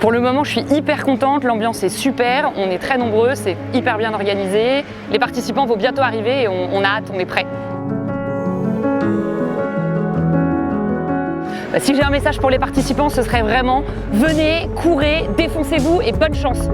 Pour le moment, je suis hyper contente, l'ambiance est super, on est très nombreux, c'est hyper bien organisé. Les participants vont bientôt arriver et on a hâte, on est prêts. Si j'ai un message pour les participants, ce serait vraiment venez, courez, défoncez-vous et bonne chance.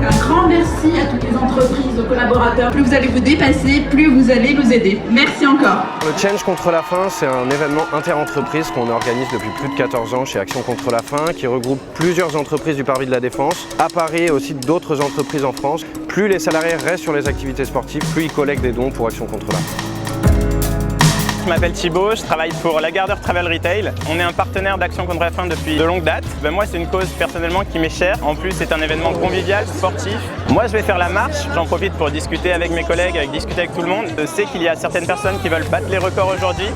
Un grand merci à toutes les entreprises, aux collaborateurs. Plus vous allez vous dépasser, plus vous allez nous aider. Merci encore. Le Challenge contre la faim, c'est un événement inter-entreprise qu'on organise depuis plus de 14 ans chez Action contre la faim, qui regroupe plusieurs entreprises du parvis de la Défense, à Paris et aussi d'autres entreprises en France. Plus les salariés restent sur les activités sportives, plus ils collectent des dons pour Action contre la faim. Je m'appelle Thibaut, je travaille pour Lagardère Travel Retail. On est un partenaire d'Action contre la faim depuis de longue date. Moi, c'est une cause personnellement qui m'est chère. En plus, c'est un événement convivial, sportif. Moi, je vais faire la marche. J'en profite pour discuter avec mes collègues, discuter avec tout le monde. Je sais qu'il y a certaines personnes qui veulent battre les records aujourd'hui.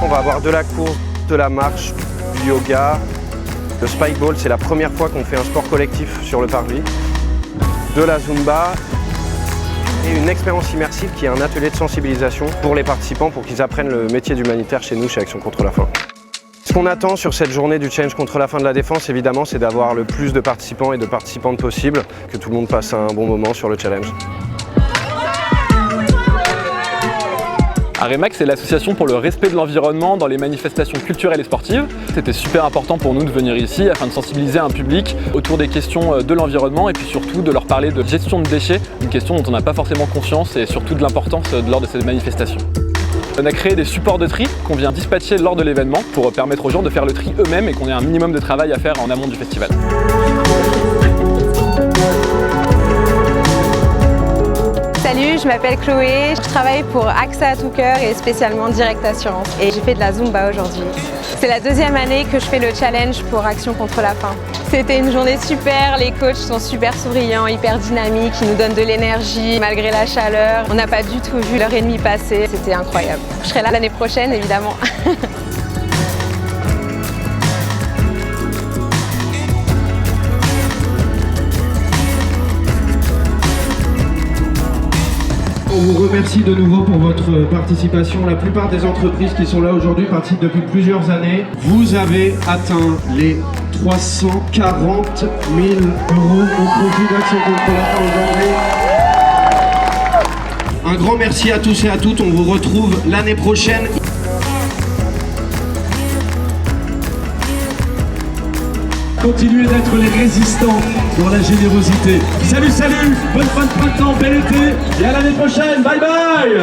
On va avoir de la course, de la marche, du yoga. Le Spikeball, c'est la première fois qu'on fait un sport collectif sur le parvis. De la Zumba et une expérience immersive qui est un atelier de sensibilisation pour les participants pour qu'ils apprennent le métier d'humanitaire chez nous, chez Action contre la faim. Ce qu'on attend sur cette journée du Challenge contre la faim de la Défense, évidemment, c'est d'avoir le plus de participants et de participantes possible, que tout le monde passe un bon moment sur le challenge. Aremac, c'est l'association pour le respect de l'environnement dans les manifestations culturelles et sportives. C'était super important pour nous de venir ici afin de sensibiliser un public autour des questions de l'environnement et puis surtout de leur parler de gestion de déchets, une question dont on n'a pas forcément conscience et surtout de l'importance lors de ces manifestations. On a créé des supports de tri qu'on vient dispatcher lors de l'événement pour permettre aux gens de faire le tri eux-mêmes et qu'on ait un minimum de travail à faire en amont du festival. Salut, je m'appelle Chloé, je travaille pour AXA à tout cœur et spécialement Direct Assurance et j'ai fait de la Zumba aujourd'hui. C'est la deuxième année que je fais le challenge pour Action contre la faim. C'était une journée super, les coachs sont super souriants, hyper dynamiques, ils nous donnent de l'énergie malgré la chaleur. On n'a pas du tout vu l'heure et demie passer, c'était incroyable. Je serai là l'année prochaine évidemment. On vous remercie de nouveau pour votre participation. La plupart des entreprises qui sont là aujourd'hui participent depuis plusieurs années. Vous avez atteint les 340 000 € au profit d'Action contre la faim aujourd'hui. Un grand merci à tous et à toutes. On vous retrouve l'année prochaine. Continuez d'être les résistants dans la générosité. Salut, salut, bonne fin de printemps, bel été et à l'année prochaine, bye bye.